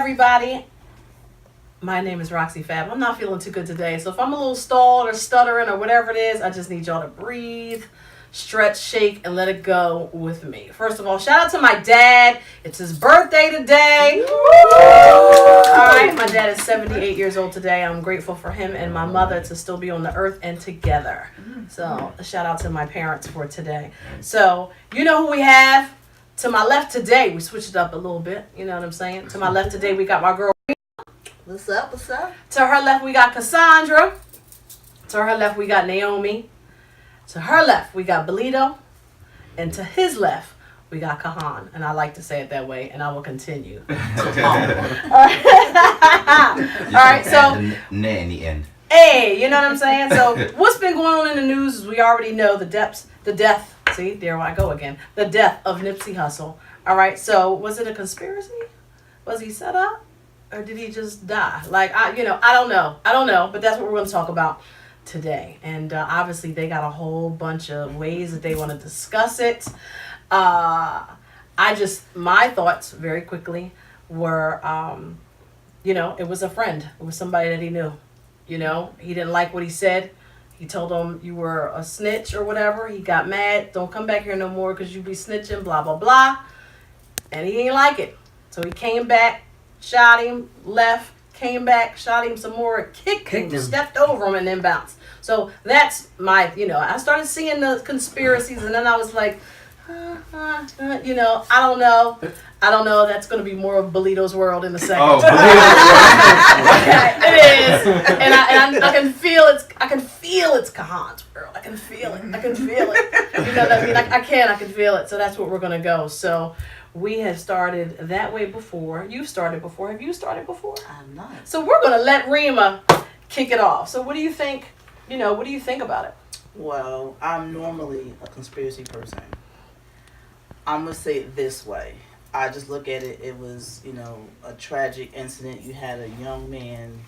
everybody. My name is Roxi Fab. I'm not feeling too good today, so if I'm a little stalled or stuttering or whatever it is, I just need y'all to breathe, stretch, shake, and let it go with me. First of all, shout out to my dad. It's his birthday today. All right, my dad is 78 years old today. I'm grateful for him and my mother to still be on the earth and together. So a shout out to my parents for today. So you know who we have? To my left today, we switched it up a little bit. You know what I'm saying? To my left today, we got my girl. What's up? What's up? To her left, we got Cassandra. To her left, we got Naomi. To her left, we got Belito. And to his left, we got Kahaun. And I like to say it that way, and I will continue. All right. All right, so. Nay in the end. Hey, you know what I'm saying? So, what's been going on in the news is we already know the death, see, there I go again, the death of Nipsey Hussle. All right, so was it a conspiracy? Was he set up? Or did he just die? Like, I don't know, but that's what we're going to talk about today. And obviously, they got a whole bunch of ways that they want to discuss it. My thoughts very quickly were, it was a friend. It was somebody that he knew. You know, he didn't like what he said. He told him you were a snitch or whatever. He got mad. Don't come back here no more because you be snitching, blah, blah, blah. And he didn't like it. So he came back, shot him, left, came back, shot him some more, kicked him, stepped over him, and then bounced. So that's my, I started seeing the conspiracies, and then I was like, I don't know. That's going to be more of Belito's world in a second. Oh, it is, and I can feel it's. I can feel it's Kahaun's world. I can feel it. You know what I mean? I can feel it. So that's what we're going to go. So we have started that way before. You've started before. Have you started before? I'm not. So we're going to let Rema kick it off. So what do you think? What do you think about it? Well, I'm normally a conspiracy person. I'm going to say it this way. I just look at it, it was, a tragic incident. You had a young man,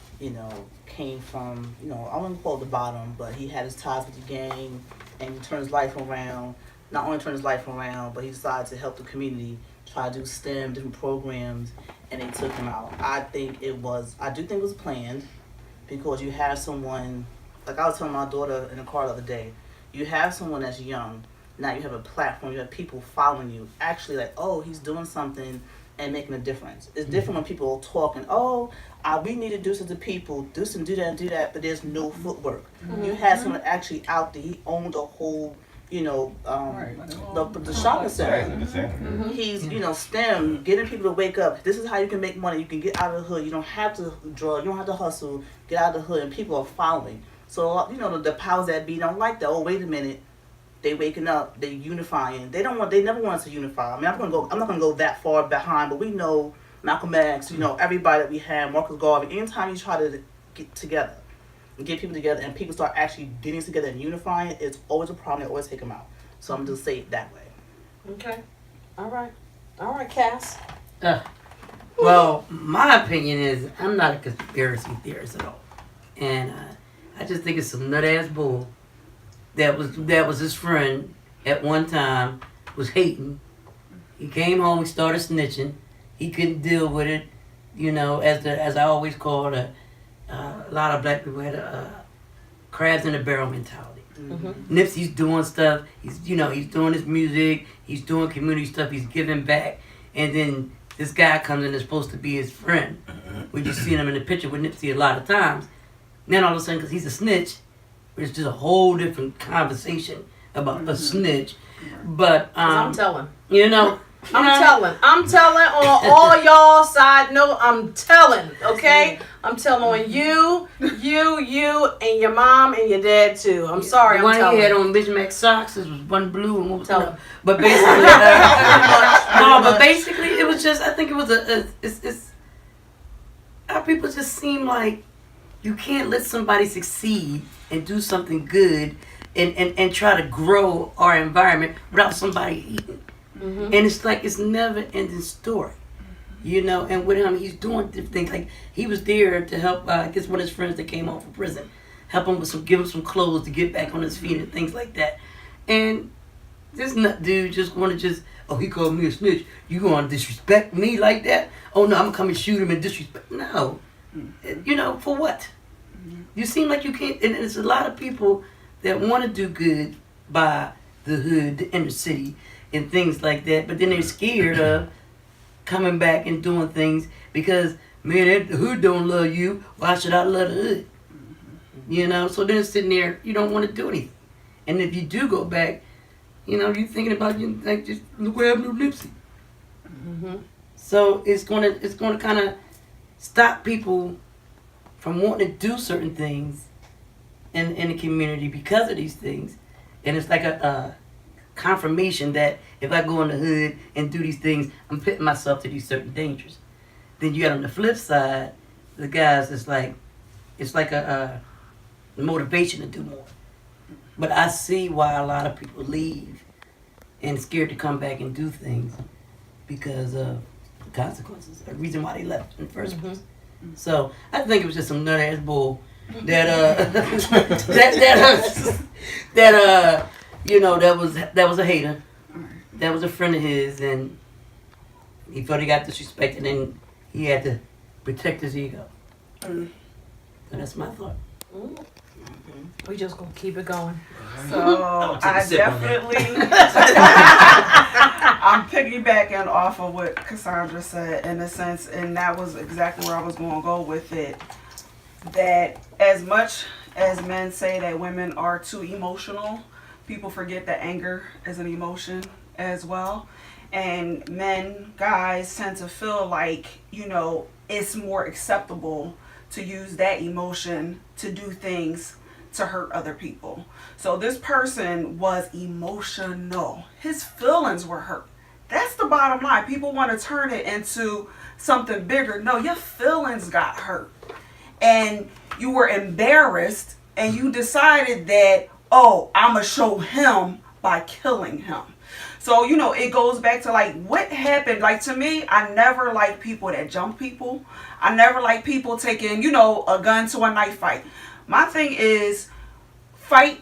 came from, I wouldn't call it the bottom, but he had his ties with the gang, and he turned his life around. Not only turned his life around, but he decided to help the community, try to do STEM, different programs, and they took him out. I do think it was planned, because you have someone, like I was telling my daughter in the car the other day, you have someone that's young. Now you have a platform, you have people following you, actually like, oh, he's doing something and making a difference. It's different when people are talking, we need to do this to people, do some, do that, but there's no footwork. You had someone actually out there, he owned a whole, the shopping center. He's, STEM, getting people to wake up. This is how you can make money. You can get out of the hood. You don't have to drug, you don't have to hustle, get out of the hood, and people are following. So, the powers that be don't like that. Oh, wait a minute. They waking up, they unifying. They never want us to unify. I mean, I'm not gonna go that far behind, but we know Malcolm X, everybody that we have, Marcus Garvey. Anytime you try to get together, and get people together, and people start actually getting together and unifying, it's always a problem. They always take them out. So I'm just say it that way. Okay. All right, Cass. Well, my opinion is I'm not a conspiracy theorist at all, and I just think it's some nut ass bull. That was his friend at one time, was hating. He came home, he started snitching. He couldn't deal with it, as I always call it, a lot of black people had a crabs in a barrel mentality. Mm-hmm. Nipsey's doing stuff, he's doing his music, he's doing community stuff, he's giving back, and then this guy comes in that's supposed to be his friend. We just seen him in the picture with Nipsey a lot of times. Then all of a sudden, because he's a snitch, it's just a whole different conversation about a snitch. But I'm telling. I'm telling on all y'all side note, I'm telling, okay? I'm telling on you, and your mom and your dad too. I'm sorry, I'm telling. One he had on Bismarck socks, it was one blue and one was But basically, it was just, I think it was our people just seem like you can't let somebody succeed and do something good and try to grow our environment without somebody eating. Mm-hmm. And it's like it's never ending story. And with him, he's doing different things. Like he was there to help, I guess one of his friends that came home from prison, help him with give him some clothes to get back on his feet and things like that. And this nut dude just want to oh, he called me a snitch. You gonna disrespect me like that? Oh no, I'm gonna come and shoot him and disrespect. No, you know, for what? You seem like you can't. And there's a lot of people that want to do good by the hood, the inner city, and things like that. But then they're scared of coming back and doing things because, man, the hood don't love you. Why should I love the hood? You know, so then sitting there, you don't want to do anything. And if you do go back, you know, you're thinking about, you like, just look what happened to Nipsey. So it's gonna kind of stop people from wanting to do certain things in the community because of these things. And it's like a confirmation that if I go in the hood and do these things, I'm putting myself to these certain dangers. Then you got on the flip side, the guys, it's like a motivation to do more. But I see why a lot of people leave and scared to come back and do things because of the consequences. The reason why they left in the first place. So I think it was just some nut ass bull that you know, that was a hater. That was a friend of his, and he felt he got disrespected, and he had to protect his ego. So that's my thought. We just gonna keep it going. So I definitely, I'm piggybacking off of what Cassandra said in a sense, and that was exactly where I was going to go with it. That as much as men say that women are too emotional, people forget that anger is an emotion as well. And men, guys, tend to feel like, you know, it's more acceptable to use that emotion to do things to hurt other people. So this person was emotional. His feelings were hurt. That's the bottom line. People want to turn it into something bigger. No, your feelings got hurt. And you were embarrassed and you decided that, oh, I'm going to show him by killing him. So, you know, it goes back to like what happened. Like to me, I never liked people that jump people. I never liked people taking, you know, a gun to a knife fight. My thing is fight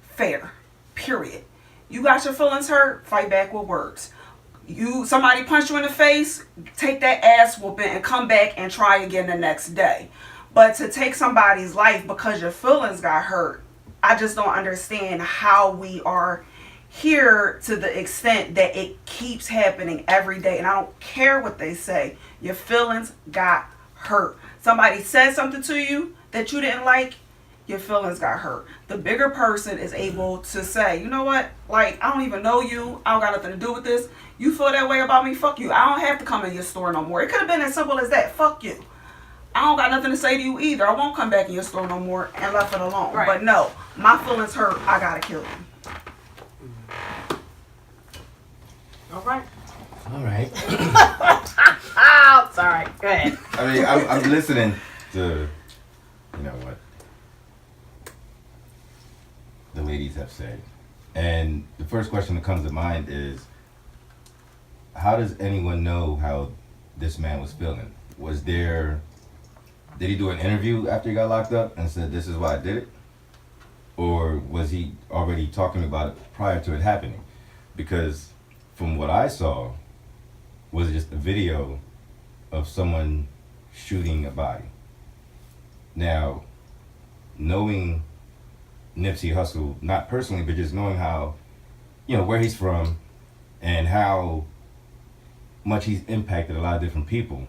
fair, period. You got your feelings hurt, fight back with words. Somebody punch you in the face, take that ass whooping and come back and try again the next day. But to take somebody's life because your feelings got hurt, I just don't understand how we are here to the extent that it keeps happening every day. And I don't care what they say. Your feelings got hurt. Somebody said something to you that you didn't like, your feelings got hurt. The bigger person is able to say, you know what? Like, I don't even know you. I don't got nothing to do with this. You feel that way about me? Fuck you. I don't have to come in your store no more. It could have been as simple as that. Fuck you. I don't got nothing to say to you either. I won't come back in your store no more and left it alone. Right. But no, my feelings hurt. I gotta kill you. All right. Oh, sorry. Go ahead. I mean, I'm listening to, you know, what the ladies have said. And the first question that comes to mind is, how does anyone know how this man was feeling? Did he do an interview after he got locked up and said, this is why I did it? Or was he already talking about it prior to it happening? Because from what I saw, was just a video of someone shooting a body. Now, knowing Nipsey Hussle, not personally, but just knowing how, you know, where he's from and how much he's impacted a lot of different people,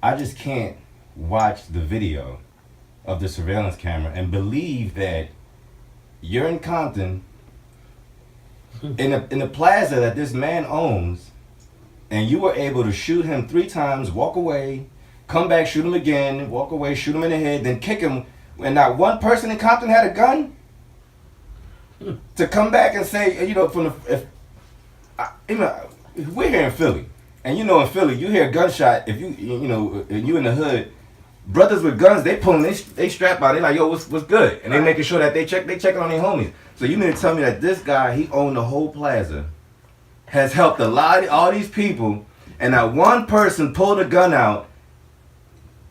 I just can't watch the video of the surveillance camera and believe that you're in Compton in a plaza that this man owns, and you were able to shoot him 3 times, walk away, come back, shoot him again, walk away, shoot him in the head, then kick him, and not one person in Compton had a gun to come back and say, you know, we're here in Philly, and you know in Philly, you hear a gunshot, if you know, you in the hood, brothers with guns, they pulling, they strap out, they like, yo, what's good? And they making sure that they checking on their homies. So you mean to tell me that this guy, he owned the whole plaza, has helped all these people, and not one person pulled a gun out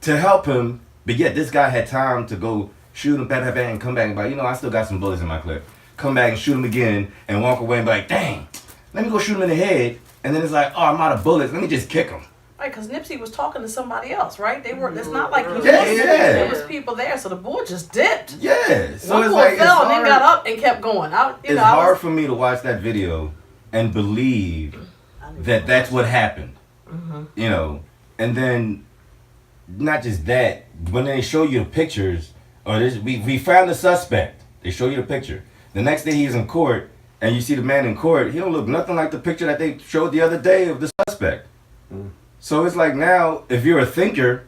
to help him, but yet this guy had time to go shoot him, bang, and come back and be like, you know, I still got some bullets in my clip. Come back and shoot him again and walk away and be like, dang, let me go shoot him in the head and then it's like, oh, I'm out of bullets. Let me just kick him. Right, because Nipsey was talking to somebody else, right? They were. It's not like he was Yeah, listening. yeah. There was people there, so the bull just dipped. Yeah. So One it's bull like fell it's and then hard, got up and kept going. it's hard for me to watch that video and believe that that's what happened. You know, and then not just that, when they show you the pictures, or we found the suspect. They show you the picture. The next day he's in court, and you see the man in court. He don't look nothing like the picture that they showed the other day of the suspect. So it's like now, if you're a thinker,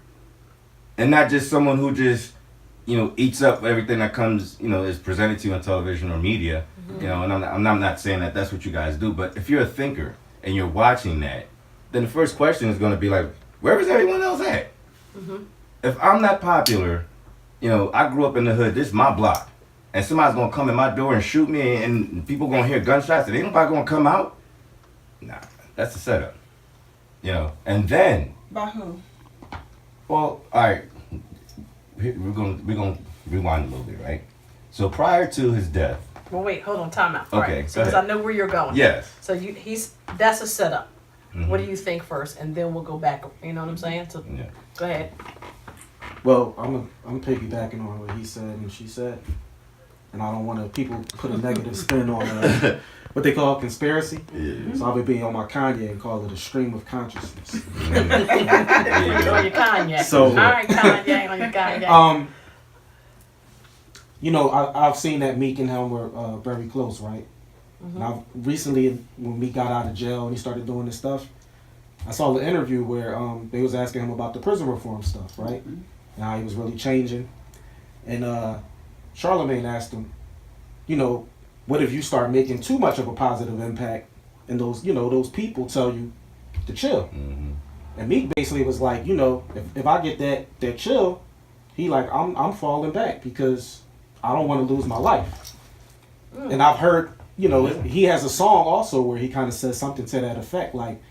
and not just someone who just, you know, eats up everything that comes, you know, is presented to you on television or media, you know, and I'm not saying that that's what you guys do, but if you're a thinker and you're watching that, then the first question is going to be like, where is everyone else at? If I'm not popular, you know, I grew up in the hood, this is my block, and somebody's going to come in my door and shoot me, and people going to hear gunshots, and ain't nobody going to come out? Nah, that's the setup. You know, and then, By who? well, all right, we're gonna rewind a little bit, right? So prior to his death, Well, wait, hold on, time out. Okay, Right. So, go because ahead. I know where you're going. yes, So that's a setup. Mhm. What do you think first, and then we'll go back. You know what I'm saying? So yeah, go ahead. Well, I'm piggybacking on what he said and she said, and I don't want to people put a negative spin on what they call conspiracy. yeah. So I would be on my Kanye and call it a stream of consciousness. On your Kanye. So- all right, Kanye, on your Kanye. You know, I've seen that Meek and him were very close, right? And I've recently, when Meek got out of jail and he started doing this stuff, I saw the interview where they was asking him about the prison reform stuff, right? And how he was really changing. And Charlemagne asked him, you know, what if you start making too much of a positive impact and those, you know, those people tell you to chill? Mhm. And Meek basically was like, you know, if I get that chill, he like, I'm falling back because I don't want to lose my life. And I've heard, you know, he has a song also where he kind of says something to that effect, like,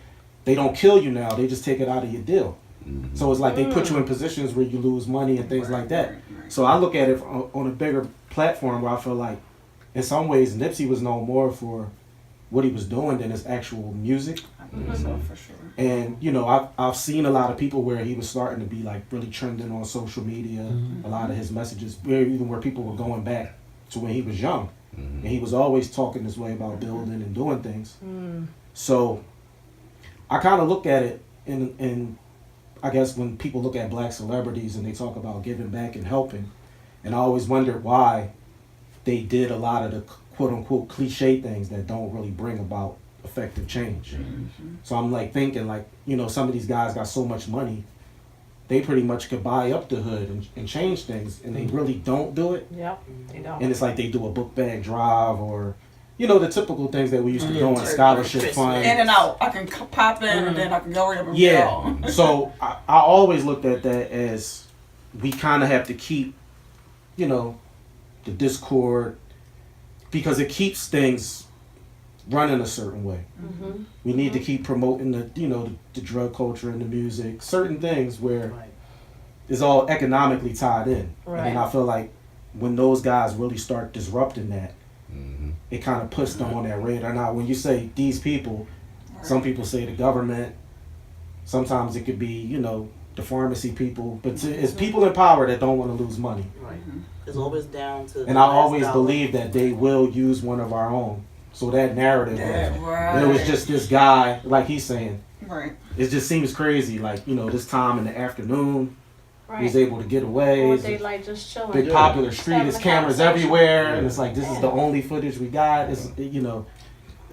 they don't kill you now, they just take it out of your deal. So it's like they put you in positions where you lose money and things like that. So I look at it on a bigger platform where I feel like, in some ways, Nipsey was known more for what he was doing than his actual music. I think so, for sure. And you know, I've seen a lot of people where he was starting to be like really trending on social media. A lot of his messages, where people were going back to when he was young, and he was always talking this way about building and doing things. So I kind of look at it in I guess when people look at black celebrities and they talk about giving back and helping, and I always wondered why they did a lot of the quote unquote cliche things that don't really bring about effective change. So I'm like thinking like, you know, some of these guys got so much money, they pretty much could buy up the hood and change things, and they really don't do it. Yep, they don't. And it's like they do a book bag drive or, you know, the typical things that we used to do on scholarship fund. In and out. I can pop in and then I can go over. Yeah. So I always looked at that as we kind of have to keep, you know, the discord, because it keeps things running a certain way. We need to keep promoting the, you know, the drug culture and the music, certain things where it's all economically tied in. Right. And I feel like when those guys really start disrupting that, it kind of puts them on that radar. Now, when you say these people, some people say the government, sometimes it could be, you know, the pharmacy people, but it's people in power that don't want to lose money. Right. It's always down to. And I always believe that they will use one of our own. So that narrative, it was just this guy, like he's saying, Right. it just seems crazy. Like, you know, this time in the afternoon, right. he's able to get away. Or It's they a like just chilling. big popular street. Having There's a cameras conversation. everywhere, and it's like this is the only footage we got. It's, you know,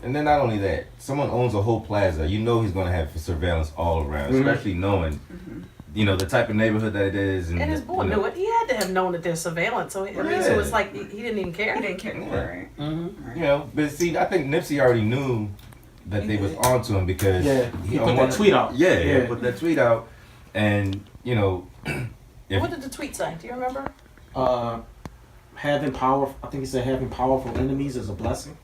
And then not only that, someone owns a whole plaza. You know he's gonna have surveillance all around, especially knowing, you know, the type of neighborhood that it is. And his boy knew it. He had to have known that there's surveillance. So I mean, so it's like he didn't even care. He didn't care. Yeah. Right. You know, but see, I think Nipsey already knew that they was onto him because he put that tweet out. Yeah, put that tweet out, and you know, What did the tweet say? Do you remember? Having power, I think he said having powerful enemies is a blessing.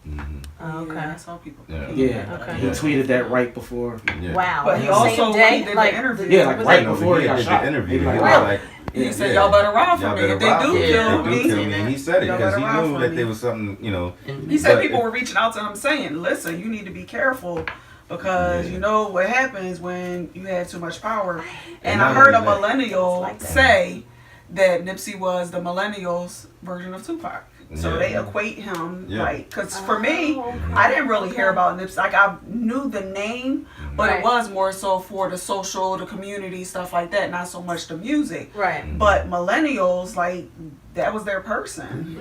Oh, okay. Yeah, I saw people. Yeah. Yeah, Okay. he tweeted that right before. Yeah. Wow. But he The same also, day, when he did like, the interview, Yeah, like was right it- before he did got the shot. interview. He was He like, was "Wow." like, he said, "Y'all better ride for y'all me. better If they ride do for me. kill If they me." do kill me. And he said it Y'all because better he ride knew for that me. there was something, you know. He said But- people were reaching out to him saying, "Listen, you need to be careful because Yeah. you know what happens when you have too much power. And And I not heard a only that- millennial Like that. say that Nipsey was the millennials version of Tupac. So Yeah. they equate him Yeah. like, because for me, Oh, okay. I didn't really hear about Nipsey. Like I knew the name, but Right. it was more so for the social, the community, stuff like that, not so much the music. Right. But millennials, like, that was their person.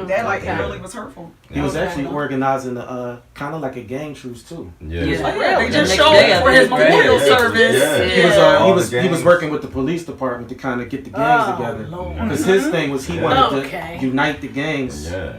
That like okay. it really was hurtful. He was Okay. actually organizing kind of like a gang truce too. Yeah. Yeah. Oh, yeah, they The just next showed day, I for his think, right? memorial Yeah. service. Yeah. He was Yeah. All the he was gangs. working with the police department to kind of get the gangs Oh, together. Lord. Because his thing was he Yeah. wanted Okay. to unite the gangs. Yeah.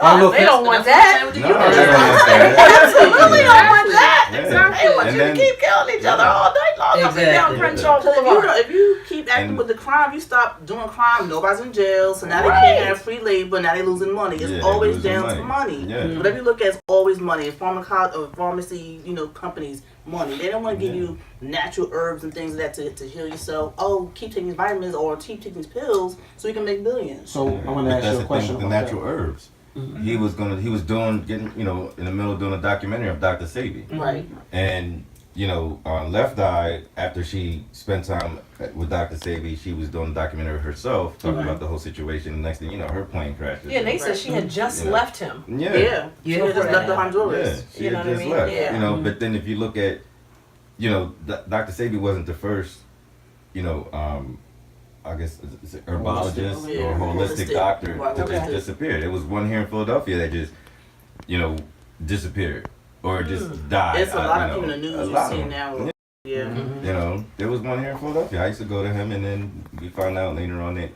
I don't know Oh, if they it's- don't want that. No, they don't want that. Absolutely don't want that. Yeah. Exactly. They want And you to then- keep killing each other all night long. Up and down Exactly. Crenshaw Because Boulevard. if you keep acting And- with the crime, you stop doing crime. Nobody's in jail, so now they Right. can't have free labor. Now they losing money. It's Yeah, they always losing down to money. Yeah. Whatever you look at, it's always money. Pharmacy, companies, money. They don't want to give Yeah. you natural herbs and things like that to heal yourself. Oh, keep taking these vitamins or keep taking these pills so you can make billions. So I want to But ask that's you the a question thing with the about natural that. herbs. He was getting, in the middle of doing a documentary of Dr. Sebi. Right. And, Left Eye, after she spent time with Dr. Sebi, she was doing a documentary herself, talking about the whole situation. Next thing you know, her plane crashes. Yeah, and they said she had just Yeah. left him. Yeah. Yeah. She Yeah. just left the Yeah, Honduras. she You know had what I just mean? left. Yeah. But then if you look at, Dr. Sebi wasn't the first, I guess it's a herbologist Yeah, or holistic holistic. doctor Right, that just okay. disappeared. It was one here in Philadelphia that just, disappeared or just died. It's a lot of people in the news A you lot see of them. now. Yeah. There was one here in Philadelphia. I used to go to him, and then we found out later on that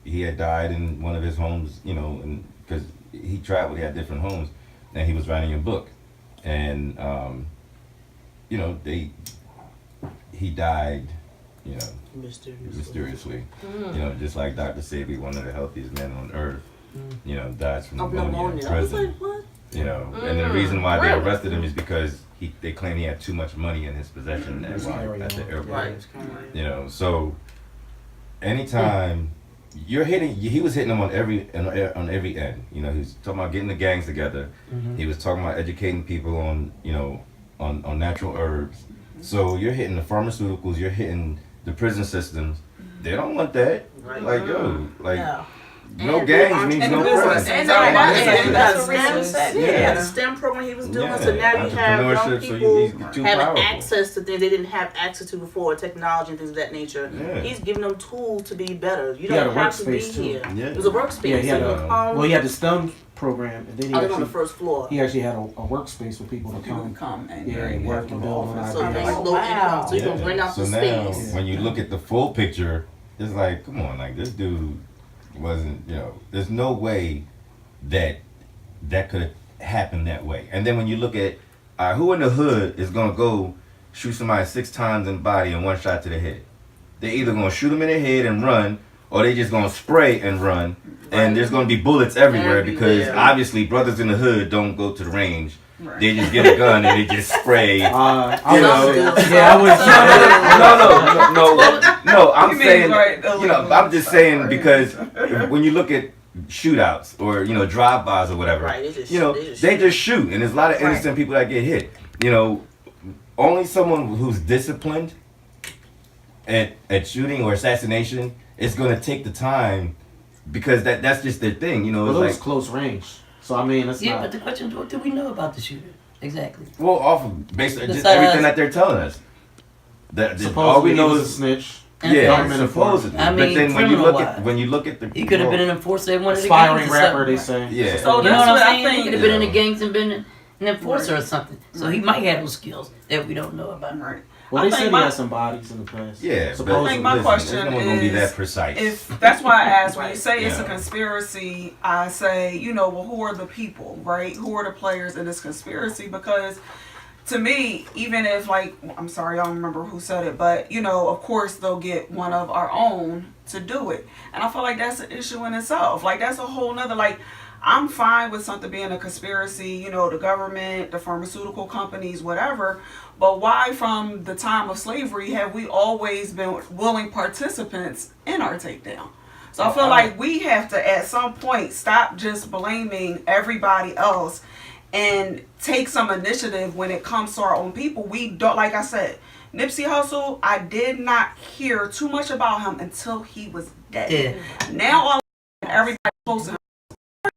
he had died in one of his homes. And because he traveled, he had different homes, and he was writing a book, and he died, mysteriously. Just like Dr. Sebi, one of the healthiest men on earth, dies from Of pneumonia in pneumonia. I was prison. like, what? And the reason why they Really? arrested him is because they claim he had too much money in his possession at the airport. Right. So anytime you're hitting, he was hitting them on every end. He was talking about getting the gangs together. He was talking about educating people on on natural herbs. So you're hitting the pharmaceuticals, you're hitting the prison systems. They don't want that. Right. Like No. no And gangs means and no the business. crime. And that's what STEM, Rema said. yeah, the STEM program he was doing. Yeah, So now you have young entrepreneurship, so people he's too having powerful. access to things they didn't have access to before, technology and things of that nature. Yeah. He's giving them tools to be better. You He had don't a have to be workspace, too. here. Yeah. It was a workspace. Yeah, he so had you a- can come. Well, he had the STEM program, and then he I was on the actually first floor. he actually had a workspace for people to People come. come and Yeah, you work have to and go build off on and So ideas. they Oh, low wow. income, so you can bring out So the now, space. when you look at the full picture, it's like, come on, like this dude wasn't, there's no way that could have happened that way. And then when you look at, who in the hood is gonna go shoot somebody 6 times in the body and 1 shot to the head? They're either gonna shoot them in the head and run, or they just gonna spray and run. And there's gonna be bullets everywhere because Everywhere. obviously brothers in the hood don't go to the range. Right. They just get a gun and they just spray. I You would know, say, yeah, I would. No. I'm You mean saying, right, I'm just saying because when you look at shootouts or drive-bys or whatever, Right, they just they shoot. just shoot, and there's a lot of innocent people that get hit. Only someone who's disciplined at shooting or assassination is going to take the time because that's just their thing. Well, It's it was like, close range, so I mean, it's Yeah, not. but the question is, what do we know about the shooter? Exactly. well, off of basically just Besides- everything that they're telling us. That all Supposedly we know he was is a snitch. yeah, government supposedly. I But mean, then when you criminal-wise. look at the He could have been an enforcer at one of the Aspiring gangs or rapper, they something. say. yeah. So You know that's what I'm what I saying? He think. could have been in the Yeah. gangs and been an enforcer or something. So he might have those skills that we don't know about. Right. Well, I they think said he my- had some bodies in the past. Yeah, but supposedly. I think my listen, question it's not gonna be is, that precise. If that's why I asked, when you say it's a Yeah. conspiracy, I say, well, who are the people, right? Who are the players in this conspiracy? Because to me, even if, like, I'm sorry, I don't remember who said it, but, of course they'll get one of our own to do it. And I feel like that's an issue in itself. Like, that's a whole nother, like, I'm fine with something being a conspiracy, the government, the pharmaceutical companies, whatever. But why, from the time of slavery, have we always been willing participants in our takedown? So I feel like we have to, at some point, stop just blaming everybody else and take some initiative when it comes to our own people. We don't, like I said, Nipsey Hussle, I did not hear too much about him until he was dead. Yeah. Now all everybody posting him.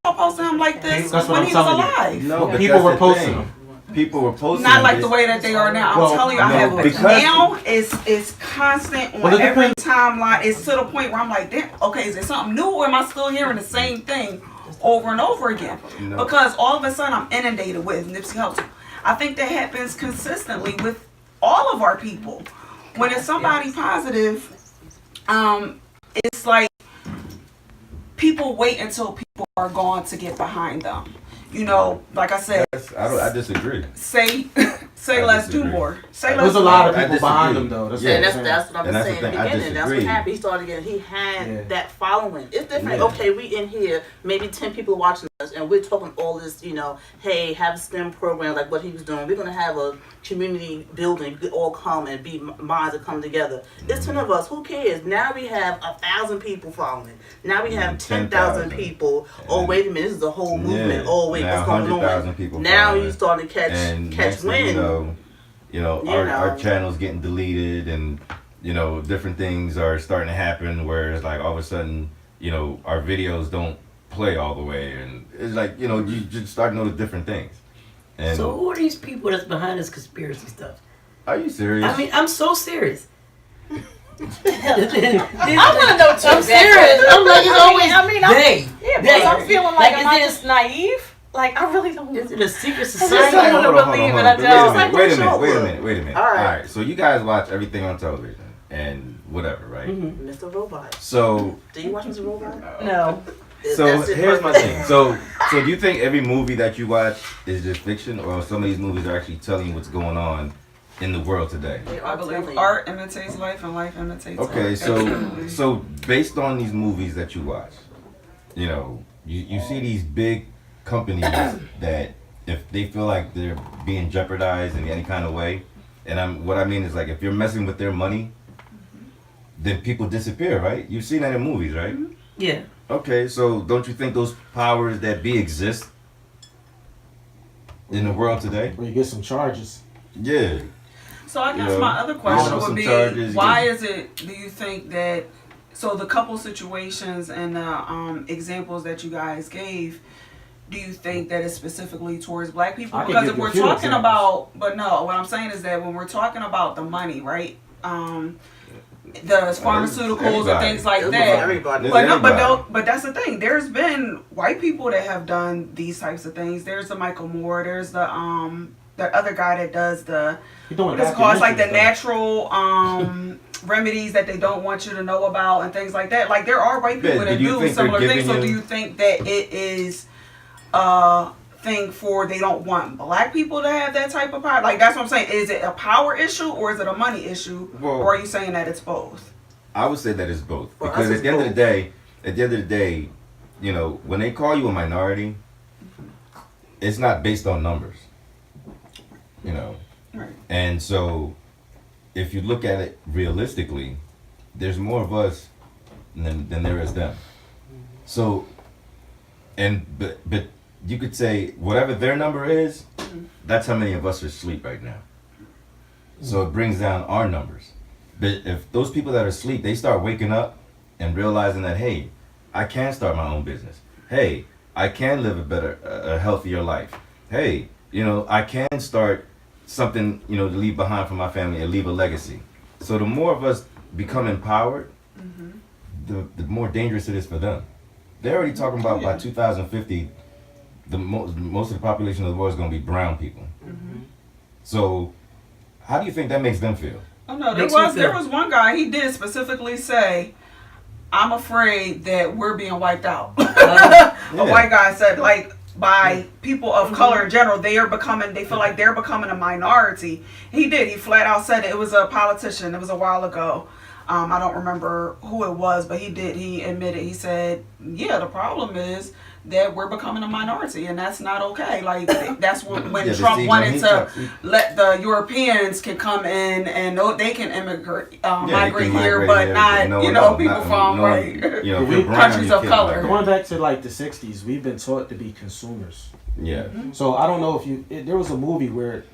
Everybody posting him like this That's what when I'm he was telling you. alive. No, but People that's were the posting thing. them. People were posting Not like this- the way that they are now. Well, I'm telling you, I no, have because- now it's constant on Well, it every depends. timeline. It's to the point where I'm like, damn, okay, is it something new, or am I still hearing the same thing over and over again? No. Because all of a sudden I'm inundated with Nipsey Hussle. I think that happens consistently with all of our people. When it's somebody positive, it's like people wait until people are gone to get behind them. You know, like I said, I disagree. say I let's do disagree. more. Say let's There's a do lot more. of I people behind disagree. him though. That's Yeah. what And I'm that's saying. what I've And been that's the saying in the thing, I beginning. That's what disagree. happened. He started getting, he had Yeah. that following. It's different. Yeah. Okay, we in here, maybe 10 people watching us, and we're talking all this, you know, hey, have a STEM program like what he was doing. We're going to have a community building. You could all come and be minds that come together. It's 10 of us. Who cares? Now we have 1,000 people following. Now we have 10,000 people. Oh, And- wait a minute. This is a whole movement. Yeah. Oh, wait, Now what's going 100,000 on? people Now following. you starting to And catch next thing wind. you know, You our know. channel's getting deleted, and you know, different things are starting to happen where it's like all of a sudden, you know, our videos don't play all the way, and it's like, you know, you just start to notice different things. And So who are these people that's behind this conspiracy stuff? are you serious? I mean, I'm so serious. I want to know too. I'm serious. I'm like, it's always I mean, they. yeah, They. because I'm feeling like, am I is just naive? Like, I really don't. it a secret just society? don't want to believe it. I don't. Wait a Like, minute. All All right. right, so you guys watch everything on television and whatever, right? Mhm. Mr. Robot. So Do you watch Mr. Robot? No. So That's it, here's my perfect. thing. So do you think every movie that you watch is just fiction, or some of these movies are actually telling you what's going on in the world today? They I are believe telling. art imitates life and life imitates Okay, art. so Absolutely. so based on these movies that you watch, you know, you see these big companies that if they feel like they're being jeopardized in any kind of way, and what I mean is, like, if you're messing with their money, then people disappear, right? You've seen that in movies, right? Yeah. Okay, so don't you think those powers that be exist in the world today? Where you get some charges. Yeah. So I guess You know, my other question some would be, charges, why yeah. is it, do you think that, so the couple situations and the examples that you guys gave, do you think that it's specifically towards black people? I can Because give if you a we're few talking examples. about, but no, what I'm saying is that when we're talking about the money, right? The pharmaceuticals and everybody. things like It was that. everybody. But no, Everybody. but that's the thing. There's been white people that have done these types of things. There's the Michael Moore. There's the other guy that does the You're doing what is it called? It's like the documentaries, natural remedies that they don't want you to know about and things like that. Like there are white people But that do you do think they're similar things. giving So do you- you think that it is a thing for they don't want black people to have that type of power? Like that's what I'm saying. Is it a power issue or is it a money issue? Well- Or are you saying that it's both? I would say that it's both. For Because us, at it's the end of both. the day, you know, when they call you a minority, it's not based on numbers. You know. Right. And so if you look at it realistically, there's more of us than there is them. So but you could say whatever their number is, that's how many of us are asleep right now. So it brings down our numbers. But if those people that are asleep, they start waking up and realizing that, hey, I can start my own business. Hey, I can live a healthier life. Hey, you know, I can start something, you know, to leave behind for my family and leave a legacy. So the more of us become empowered, the more dangerous it is for them. They're already talking about by 2050, most of the population of the world is going to be brown people. So how do you think that makes them feel? Oh no, Makes me there feel- was one guy, he did specifically say, I'm afraid that we're being wiped out. A white guy said, like, by people of color in general, they feel like they're becoming a minority. He flat out said it was a politician, it was a while ago. I don't remember who it was, but he admitted, he said, yeah, the problem is that we're becoming a minority, and that's not okay. Like, that's when Yeah, but Trump see, wanted when he to talks- let the Europeans can come in and they can immigrate, Yeah, they migrate can here, migrate but here, not, but people from, right. You know, if We- you're brown, countries you of can't color. migrate. Going back to like the 60s, we've been taught to be consumers. Yeah. So I don't know if there was a movie where it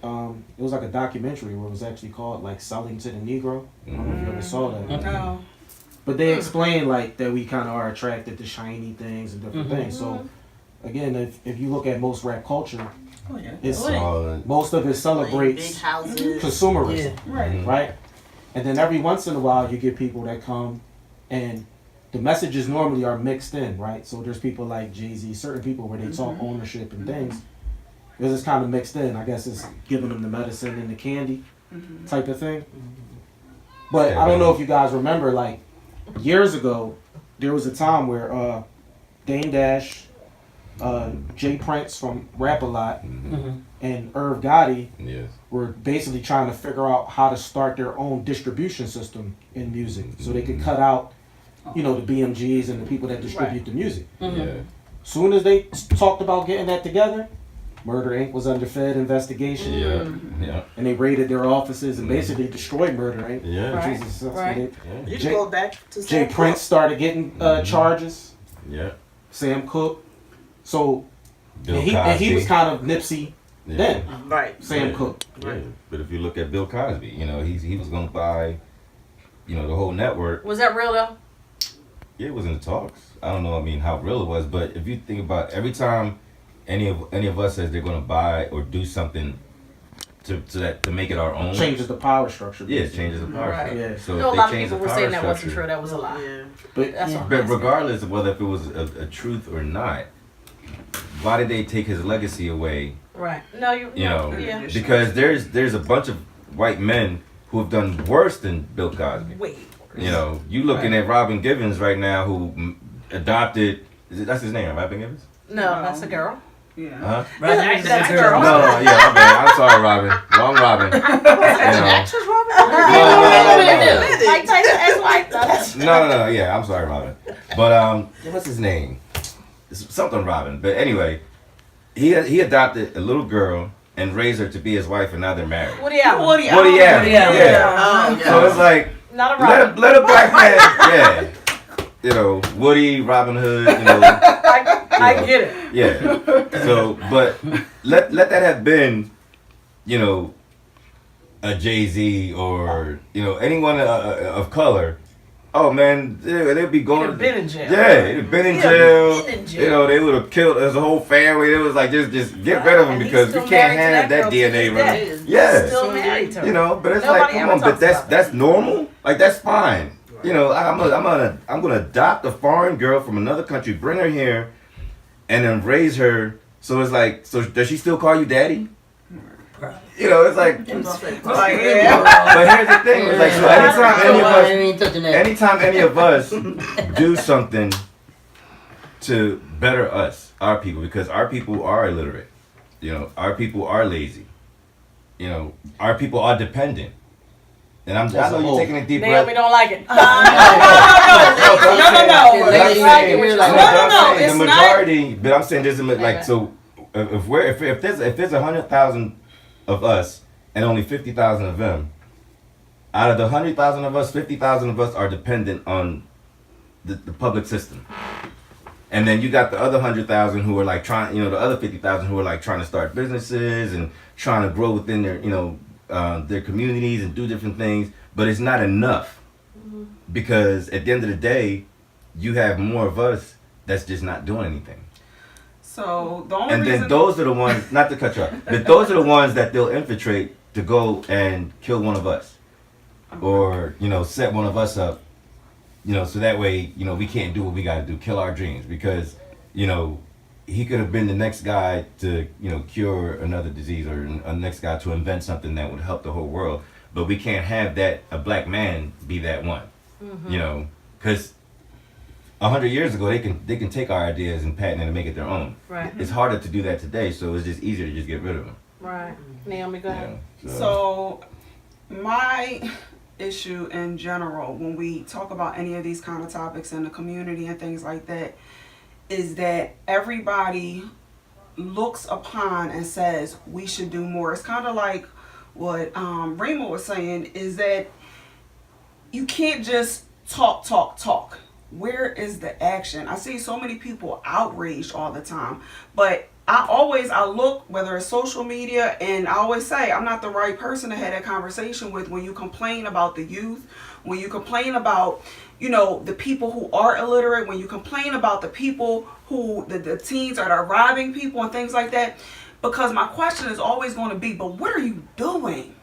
was like a documentary where it was actually called like Selling to the Negro. I don't know if you ever saw that. No. But they explain like that we kind of are attracted to shiny things and different things. So again, if you look at most rap culture, Oh yeah. it's So, most of it Big celebrates houses. consumerism, Right. right? And then every once in a while you get people that come and the messages normally are mixed in, right? So there's people like Jay-Z, certain people where they talk ownership and things. Because it's kind of mixed in. I guess it's giving them the medicine and the candy type of thing. But I don't know if you guys remember, like, years ago, there was a time where Dame Dash, Jay Prince from Rap A Lot, and Irv Gotti yes. were basically trying to figure out how to start their own distribution system in music. So they could cut out, you know, the BMGs and the people that distribute the music. Yeah. Soon as they talked about getting that together, Murder Inc. was under Fed investigation. Yeah. Yeah. And they raided their offices and basically destroyed Murder Inc. Yeah. Right. Jesus, that's Right. what Yeah. You Jay- can go back to Jay Sam Prince started getting charges. Yeah. Sam Cooke. So Bill and he Cosby. was kind of Nipsey Yeah. then. Cosby. Right. Sam Yeah. Cooke. Yeah. But if you look at Bill Cosby, you know, he was gonna buy, you know, the whole network. Was that real though? Yeah, it was in the talks. I don't know, I mean, how real it was, but if you think about every time any of us says they're gonna buy or do something to make it our own. Changes the power structure. Yeah, it changes the power Right. structure. Yeah. So I if know a they lot of change people the were power saying that wasn't structure- true. That was a lie. Yeah. But That's all. But regardless of whether if it was a truth or not, why did they take his legacy away? Right. No, you know, yeah. Because there's a bunch of white men who have done worse than Bill Cosby. Wait. You know, you looking at Robin Givens right now, who adopted. That's his name, Robin Givens. No, that's a girl. Yeah. Huh? Right, That's that's a a girl. girl. No, yeah, my bad. I'm sorry, Robin. Wrong Robin. You know. Actress Robin? No. Mike Tyson ex-wife. No. Yeah, I'm sorry, Robin. But what's his name? It's something Robin. But anyway, he adopted a little girl and raised her to be his wife, and now they're married. Woody Allen. Woody Allen. Yeah. Oh, yeah. So it's like Not a Robin. let a black man. Yeah. You know, Woody, Robin Hood. You know. I get it. Yeah. So, but let that have been, you know, a Jay-Z or, you know, anyone of color. Oh man, they'd be going. He'd have been in jail. Yeah, they'd have been in He'd have jail. been in jail. You know, they would have killed as a whole family. It was like just get rid of them And he's because we still can't married to have that girl to DNA this running. day. He's Yeah. Still married to her. You know, but it's Nobody like, come ever on, but talks about that's that. normal. Like that's fine. You know, I'm gonna adopt a foreign girl from another country, bring her here, and then raise her. So it's like, so does she still call you daddy? You know, it's like, Like, yeah. but here's the thing, it's like, so anytime any of us do something to better us, our people, because our people are illiterate, you know, our people are lazy, you know, our people are dependent. And I know you're taking a deep breath. Naomi don't like it. No. The majority, but I'm saying there's like, so if there's 100,000 of us and only 50,000 of them, out of the 100,000 of us, 50,000 of us are dependent on the public system. And then you got the other 100,000 who are like trying, you know, the other 50,000 who are like trying to start businesses and trying to grow within their, you know, their communities and do different things, but it's not enough because at the end of the day, you have more of us that's just not doing anything. So the only And reason then those are the ones, not to cut you off, but those are the ones that they'll infiltrate to go and kill one of us, or you know, set one of us up, you know, so that way, you know, we can't do what we got to do, kill our dreams, because you know, he could have been the next guy to, you know, cure another disease or a next guy to invent something that would help the whole world. But we can't have that, a black man be that one, you know, because 100 years ago, they can take our ideas and patent it and make it their own. Right. It's harder to do that today, so it's just easier to just get rid of them. Right. Naomi, go ahead. So my issue in general when we talk about any of these kind of topics in the community and things like that is that everybody looks upon and says we should do more. It's kind of like what Rema was saying, is that you can't just talk. Where is the action? I see so many people outraged all the time, but I look, whether it's social media, and I always say I'm not the right person to have that conversation with when you complain about the youth, when you complain about, the people who are illiterate, when you complain about the people who, the teens are robbing people and things like that. Because my question is always going to be, but what are you doing?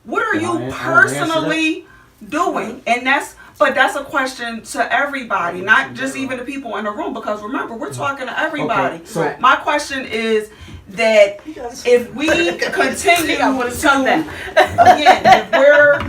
What are you personally doing? And that's a question to everybody, not just even the people in the room, because remember, we're talking to everybody. Okay, so my question is that if we continue to, again, if we're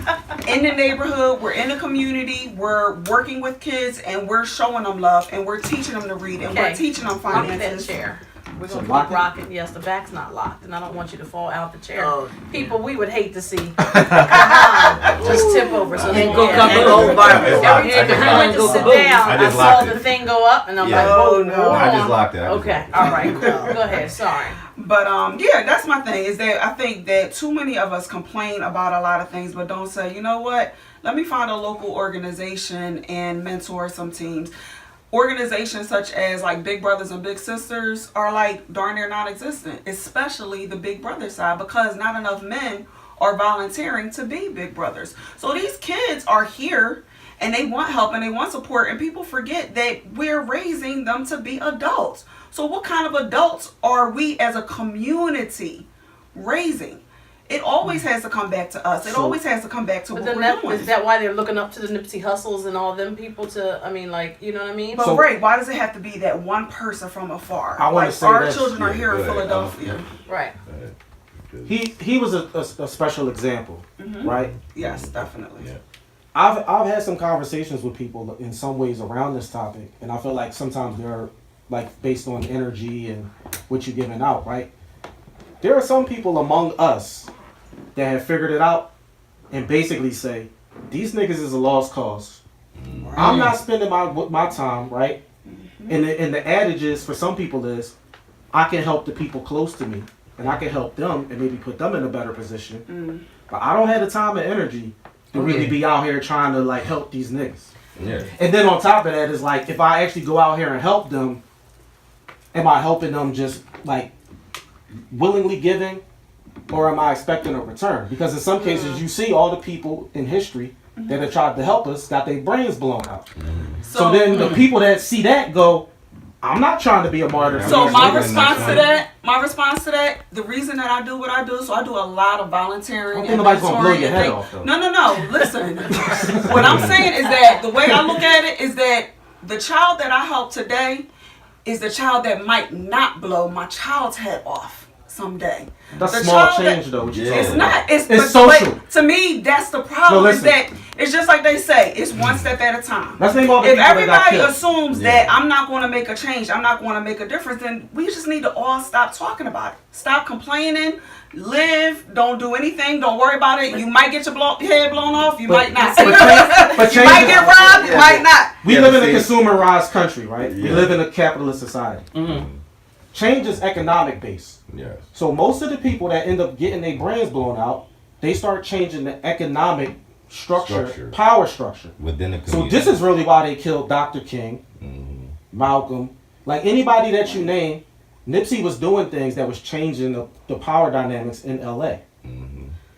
in the neighborhood, we're in the community, we're working with kids, and we're showing them love, and we're teaching them to read, and we're teaching them Lock that finances. chair. We're So going to lock keep it? rocking. Yes, the back's not locked, and I don't want you to fall out the chair. Oh, People, we would hate to see Kahaun just tip over. So And go cover the whole Bible. Every time I went to sit down, I I just saw locked the it. thing go up, and I'm Yeah. like, whoa, Oh, no. hold I just on. locked it. Okay, all right, cool. Go ahead. Sorry. But yeah, that's my thing, is that I think that too many of us complain about a lot of things, but don't say, you know what, let me find a local organization and mentor some teams. Organizations such as like Big Brothers and Big Sisters are like darn near non-existent, especially the Big Brother side, because not enough men are volunteering to be Big Brothers. So these kids are here and they want help and they want support, and people forget that we're raising them to be adults. So what kind of adults are we as a community raising? It always has to come back to us. It always has to come back to But what then we're doing. is that why they're looking up to the Nipsey Hussles and all them people to, I mean, like, you know what I mean? But So- Ray, why does it have to be that one person from afar? I wanna like say our this. children are Yeah, here in go ahead. Philadelphia. Right. he was a special example, right? Yes, definitely. Yeah. I've had some conversations with people in some ways around this topic, and I feel like sometimes they're like based on energy and what you're giving out, right? There are some people among us that have figured it out and basically say, these niggas is a lost cause. I'm not spending my time, right? And the adage is, for some people is, I can help the people close to me, and I can help them and maybe put them in a better position. But I don't have the time and energy to really be out here trying to like help these niggas. Yeah. And then on top of that is like, if I actually go out here and help them, am I helping them just like willingly giving, or am I expecting a return? Because in some cases, you see all the people in history that have tried to help us got their brains blown out. So then the people that see that go, I'm not trying to be a martyr. for So these my niggas. response to that, the reason that I do what I do, so I do a lot of volunteering. I don't think and nobody's gonna blow mentoring your and head things. off, though. No. Listen, what I'm saying is that the way I look at it is that the child that I help today is the child that might not blow my child's head off someday. That's The small child that- change though. What you Yeah. talking It's about. not. It's It's but social. to me, that's the problem. No, is listen. that it's just like they say, it's one step at a time. Let's name all the If people that got everybody killed. assumes Yeah. that I'm not going to make a change, I'm not going to make a difference, then we just need to all stop talking about it. Stop complaining. Live. Don't do anything. Don't worry about it. You might get your head blown off. You might not. But you change might get robbed. You might not. We Yeah, live but in a see- consumerized country, right? We Yeah. live in a capitalist society. Change is economic based. Yes. So most of the people that end up getting their brains blown out, they start changing the economic structure. Power structure. Within the So community. this is really why they killed Dr. King, Malcolm, like anybody that you name. Nipsey was doing things that was changing the power dynamics in LA.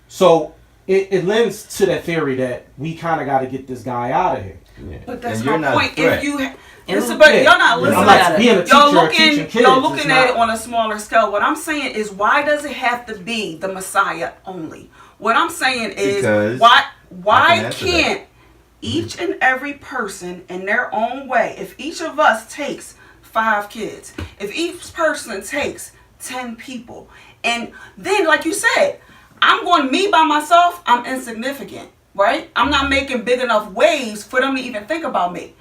So it lends to that theory that we kind of got to get this guy out of here. Yeah. But that's And you're my not a point. threat. If you, And listen, but yeah. y'all not I'm listening. like being a teacher Y'all or teaching looking, kids. y'all looking it's at not- it on a smaller scale. What I'm saying is, why does it have to be the Messiah only? What I'm saying is, Because why I can answer can't each and every person in their own way, if each of us takes 5 kids, if each person takes 10 people, and then like you said, I'm going me by myself, I'm insignificant, right? I'm not making big enough waves for them to even think about me.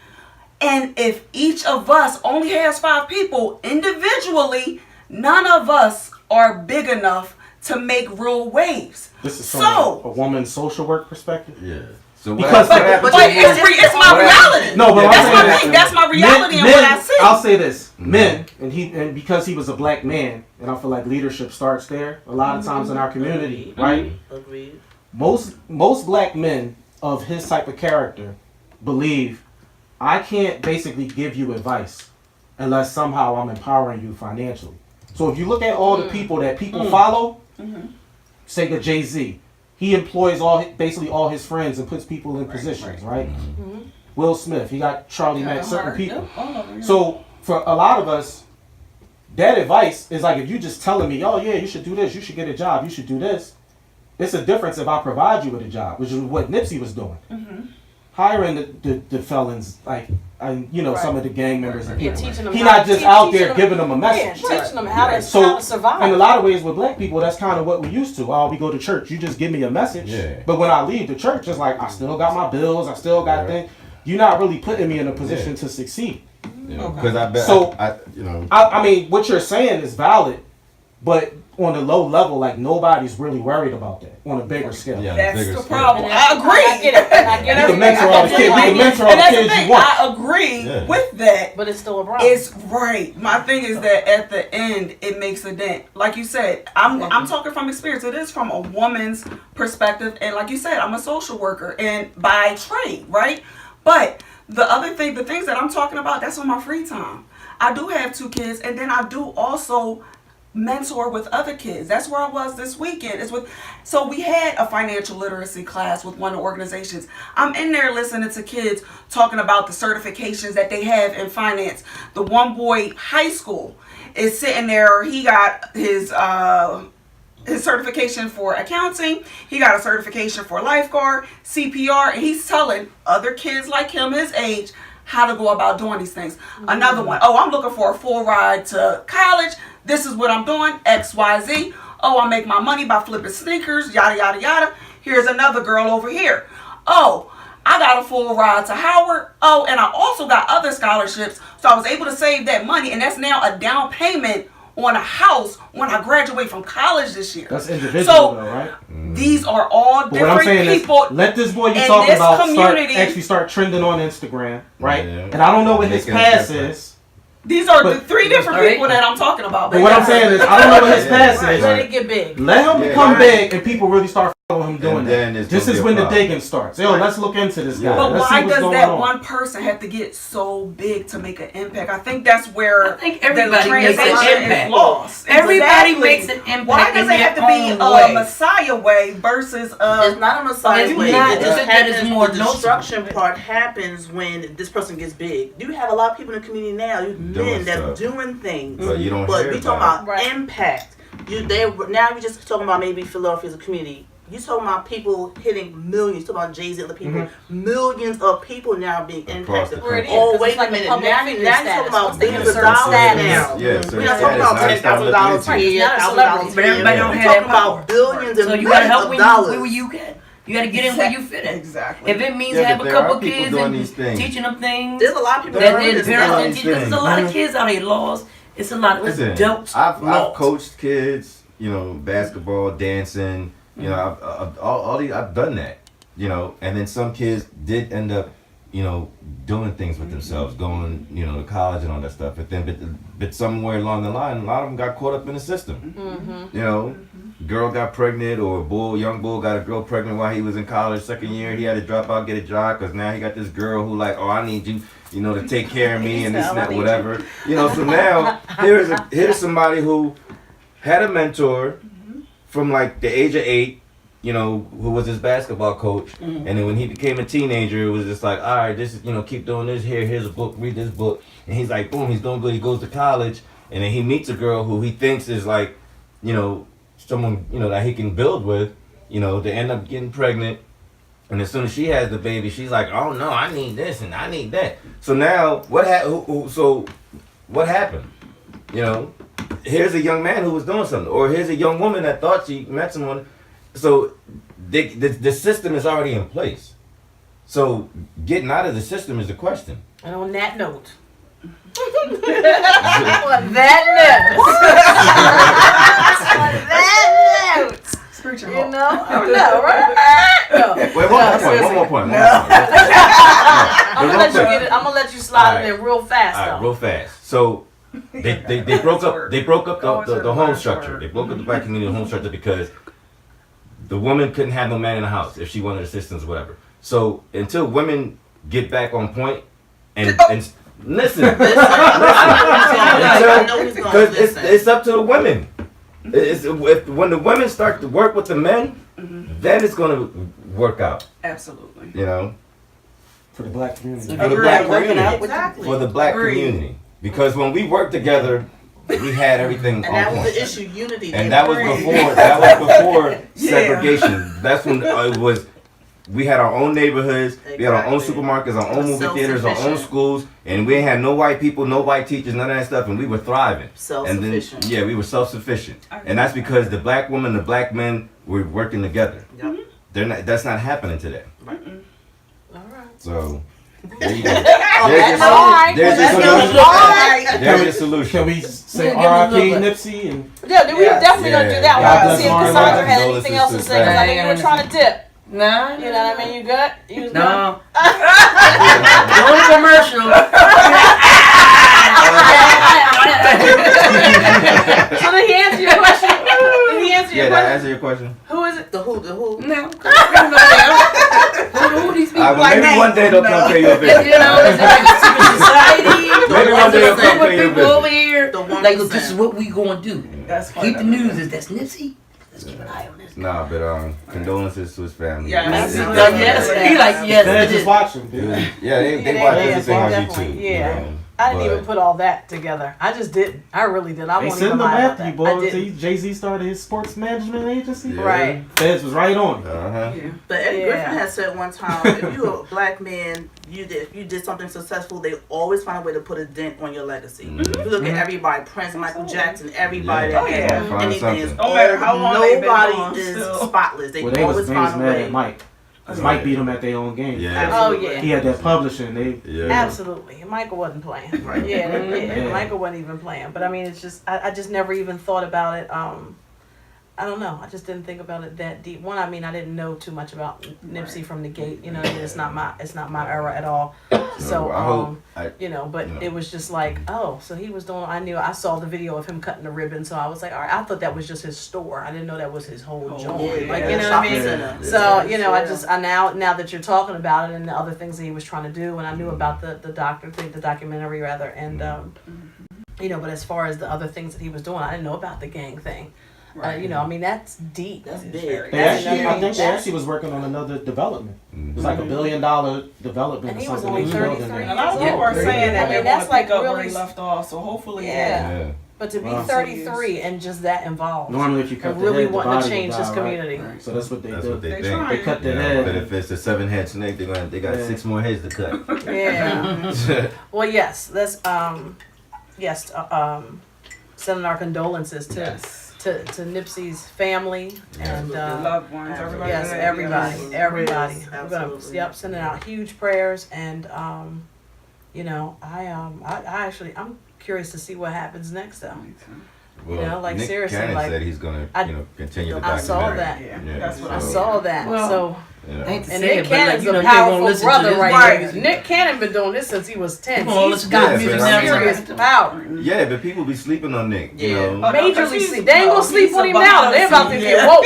And if each of us only has 5 people individually, none of us are big enough to make real waves. This is from So- a woman's social work perspective. Yeah. So Because- what But happened it's my reality. No, but Yeah, I'm That's saying my that thing. That's my reality and what I see. I'll say this: men, and because he was a black man, and I feel like leadership starts there. A lot of times in our community, right? Agreed. Most black men of his type of character believe I can't basically give you advice unless somehow I'm empowering you financially. So if you look at all the people that people follow, say the Jay-Z, he employs basically all his friends and puts people in positions, right? Will Smith, he got Charlie Mack, certain people. So for a lot of us, that advice is like, if you just telling me, oh yeah, you should do this, you should get a job, you should do this. It's a difference if I provide you with a job, which is what Nipsey was doing. Hiring the felons, like, some of the gang members. And Yeah, people. teaching them He how- not just teach- out teaching there them- giving them a message. Yeah, teaching them how to So, survive. in a lot of ways with black people, that's kind of what we used to. Oh, we go to church, you just give me a message. Yeah. But when I leave the church, it's like, I still got my bills, I still got things. You're not really putting me in a position to succeed. Because I bet. So- I I mean, what you're saying is valid, but on a low level, like, nobody's really worried about that on a bigger scale. Yeah. That's bigger the scale. problem. And I agree. I get it. And I get You can everything. mentor all the kids. You can mentor all And the that's the kids thing. you want. I agree Yeah. with that. But it's still a problem. It's right. My thing is that at the end, it makes a dent. Like you said, I'm talking from experience. It is from a woman's perspective, and like you said, I'm a social worker and by trade, right? But the things that I'm talking about, that's on my free time. I do have 2 kids, and then I do also mentor with other kids. That's where I was this weekend. So we had a financial literacy class with one of the organizations. I'm in there listening to kids talking about the certifications that they have in finance. The one boy, high school, is sitting there. He got his certification for accounting. He got a certification for lifeguard, CPR, and he's telling other kids like him, his age, how to go about doing these things. Another one, oh, I'm looking for a full ride to college. This is what I'm doing, XYZ. Oh, I make my money by flipping sneakers, yada, yada, yada. Here's another girl over here. Oh, I got a full ride to Howard. Oh, and I also got other scholarships. So I was able to save that money, and that's now a down payment on a house when I graduate from college this year. That's individual, So, though, right? These are all But what I'm different saying people. is, let this boy you in talking this about community- start trending on Instagram, right? Yeah. And I don't know what his Making a past difference. is. These are the But- 3 different Alright. people that I'm talking about. But what I'm saying is, I don't know what his past Right. is. Let it get big. Let him Yeah, become right. big, and people really start following him doing And then that. it's This gonna is be a when the problem. digging starts. Yo, let's look into this guy. Yeah. But Let's why see what's does going that on. one person have to get so big to make an impact? I think that's where I think everybody the makes an transition impact. is lost. Everybody Exactly. makes an impact. Why does in it have to their be own a way. Messiah way versus It's not a Messiah It's way. not. It It's just just that it's happens. more The destruction part happens when this person gets big. You have a lot of people in the community now, Doing men that's stuff. doing things. But you don't But hear we talking about about Right. impact. Now you just talking about maybe Philadelphia as a community. You talking about people hitting millions. Talking about Jay-Z and other people. Millions of people now being Across impacted. the Where it is, Oh 'cause wait it's like a a minute! public Now figure you're status. talking about Once they billions get of a certain dollars status. now. Yeah, We're certain not talking status. about Now it's time to $10,000 look per into it. year, It's not a $1,000 celebrity. per But year. everybody don't We're have talking that power. about billions and So you gotta millions help of where dollars. you can. You gotta get in where you fit in. Exactly. If it means Yeah, have but a there couple are people kids doing and these things. teaching them things There's a lot of people that doing their this parents now. didn't teach. There's a lot of kids out here lost. It's a lot of Listen, adults I've lost. coached kids, basketball, dancing, I've done that, and then some kids did end up, doing things with themselves, going, to college and all that stuff. But somewhere along the line, a lot of them got caught up in the system. Girl got pregnant, or young bull got a girl pregnant while he was in college. Second year, he had to drop out, get a job, because now he got this girl who like, oh, I need you, to take care of me and this and that, whatever. So now here's somebody who had a mentor from like the age of 8, who was his basketball coach, and then when he became a teenager, it was just like, all right, this is, keep doing this. Here's a book, read this book, and he's like, boom, he's doing good. He goes to college, and then he meets a girl who he thinks is like, someone, that he can build with, they end up getting pregnant. And as soon as she has the baby, she's like, oh no, I need this and I need that. So now, what happened? Here's a young man who was doing something. Or here's a young woman that thought she met someone. So the system is already in place. So getting out of the system is the question. And on that note. On that note. Spiritual You hope. know? I know, right? No. Wait, one more point. I'm gonna let you slide it in real fast All right, though. real fast. So they broke up the home structure. They broke up the black community home structure because the woman couldn't have no man in the house if she wanted assistance or whatever. So until women get back on point and listen. I know he's Because it's up to the women. When the women start to work with the men, then it's going to work out. Absolutely. You know? For the black community. For the black Working community. out with Exactly. For the black Agreed. community. Because when we worked together, we had everything And on that was point. the issue, unity. And They that was agreed. before Yeah. segregation. That's when it was. We had our own neighborhoods. We had our own Exactly. supermarkets, our own movie theaters, our own Self-sufficient. schools, and we had no white people, no white teachers, none of that stuff, and we were thriving. And Self-sufficient. then we were self-sufficient, and that's because the black woman, the black men were working together. Yep. They're not. That's not happening today. All right. So there you go. That's all right. There's your That's solution. all right. There's your solution. Can we say Yeah, give me a R.I.P. little bit. Nipsey and Yeah, we Yes. definitely gonna do that. Yeah. We'll have to God see if bless Cassandra Marlon. had anything else to say because I think you were trying to dip. Nah, You know what I mean? You good? You was good? No. Going commercial. So did he answer your question? Did he answer your Yeah, that question? answer your question. Who is it? The who? No. Who these people Well, like maybe that? one day they'll come pay you a You visit. know, is it like a secret society? Maybe one day they'll Some come pay you a people over visit. here. The 1%. Like, look, this is what we gonna do. That's Keep the funny. news. Is that's Nipsey? Let's keep an eye on this. Nah, but condolences to his family. Yes. It- it- Yes, he like yes. they're it just is. watching. it Dude. was- yeah, they Yeah, watch yeah, everything on definitely, YouTube. yeah. You know, I didn't but- even put all that together. I just didn't. I really did. I They won't send even them lie about after you, that. I boy. didn't. Jay-Z started his sports management agency. Yeah. Right. Feds was right on it. Uh-huh. But Eddie Yeah. Griffin has said one time, if you're a black man, if you did something successful, they always find a way to put a dent on your legacy. Mhm. You look at everybody, Prince, Michael Jackson, everybody Yeah. that Oh, had yeah. Find anything is something. No matter how long they've been nobody gone, is still. spotless. They Well, they was always mad find a way. at Mike. 'Cause Mike beat him at their own game. Yeah. Oh yeah. He had that publishing. They Yeah. Absolutely. Michael wasn't playing. Right. Yeah, Yeah. Michael wasn't even playing. But I mean, it's just, I just never even thought about it. I don't know. I just didn't think about it that deep. One, I mean, I didn't know too much about Nipsey from the gate. You know, it's not my era at all. So, I hope. but you know. it was just like, oh, so he was doing, I saw the video of him cutting the ribbon. So I was like, all right, I thought that was just his store. I didn't know that was his whole joint. Yeah, Like, yeah, you know what I mean? shopping center. So, you know, Yeah. now that you're talking about it and the other things that he was trying to do, and I knew about the documentary rather, and, you know, but as far as the other things that he was doing, I didn't know about the gang thing. You know, I mean, that's deep. That's It's big. very- They That's actually, I huge. think they actually was working on another development. It was like $1 billion development And or he was something. only they building 33. there. A lot of Yeah. people are saying I that mean, they that's want to like pick up where really they left off. So hopefully, Yeah. Yeah. But to be Wow. 33 and just that involved, Normally, if you cut and the really head, the wanting body to change will his die, community. Right? So that's what they That's do. what they They think. try. They cut the You know, head. but if it's a 7-head snake, they got Yeah. 6 more heads to cut. Yeah. Well, yes, let's sending our condolences to yes. to Nipsey's family and The loved ones, everybody. yes, that- everybody. Prayers, We're gonna absolutely. sending out huge prayers and you know, I actually I'm curious to see what happens next though. Well, You know, like, Nick seriously, Cannon like, said he's gonna, I- continue the I saw documentary. that. Yeah, that's what I so, saw that. Well, So yeah. I hate to and say Nick it, but like, Cannon's you know, a they won't powerful listen to brother this right music. here. Nick Cannon been doing this since he was 10. Come on, He's let's got go. some Yeah, but serious power. Yeah, but people be sleeping on Nick. You Yeah. know, Majorly sleep. They ain't gonna sleep on him now. They're about to get woke.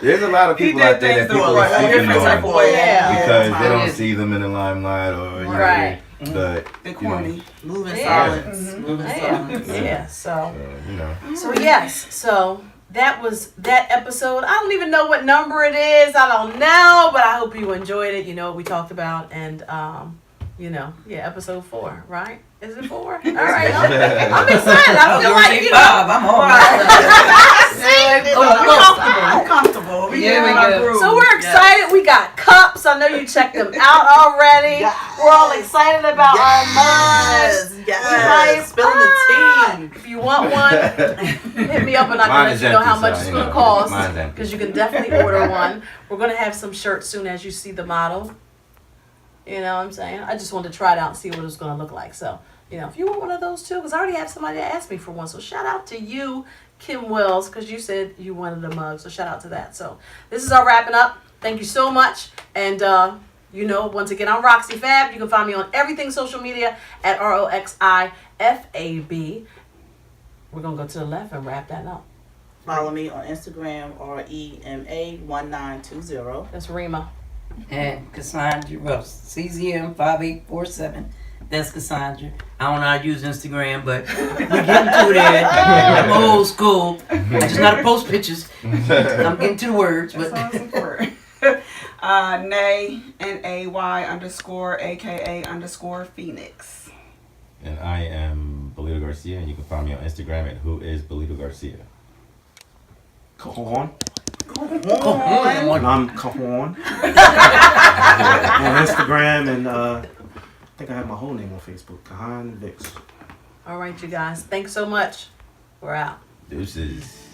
there's a lot of people did out there that things people the are right- sleeping different type on of way. Yeah. because they don't Yeah. see them in the limelight or you Right. know, but They you know, corny. Moving Yeah. silence. Moving Yeah. silence. Yeah. So. you know. So yes, so that was that episode. I don't even know what number it is. I don't know, but I hope you enjoyed it. You know what we talked about, and you know, yeah, episode 4, right? Is it 4? All right, I'm excited. I feel like, you know, I'm all I'm comfortable. We Yeah, get we in our go. groove. so we're excited. We got cups. I know you checked them out already. Yes. We're all excited about our mugs. Yes. Spilling the tea. If you want one, hit me up and I can Mine let is you know how empty, much so, it's you going to know, cost. mine's empty. Because you can definitely order one. We're going to have some shirts soon as you see the model. You know what I'm saying? I just wanted to try it out and see what it was going to look like. So, you know, if you want one of those too, because I already have somebody that asked me for one. So shout out to you, Kim Wells, because you said you wanted a mug. So shout out to that. So this is our wrapping up. Thank you so much. And, you know, once again, I'm Roxi Fab. You can find me on everything social media at ROXIFAB. We're going to go to the left and wrap that up. Follow me on Instagram, REMA1920. That's Rema. And Cassandra, well, CZM 5847 That's Cassandra. I don't know how to use Instagram, but we're getting to there. I'm old school. I just know how to post pictures. I'm getting to the words, That but sounds important. Nay, NAY _ AKA _ Phoenix. And I am Belito Garcia, and you can find me on Instagram at whoisBelito Garcia. Kahaun. Kahaun. And I'm Kahaun. On Instagram, and I think I have my whole name on Facebook. Kahaun Vicks. All right, you guys. Thanks so much. We're out. Deuces.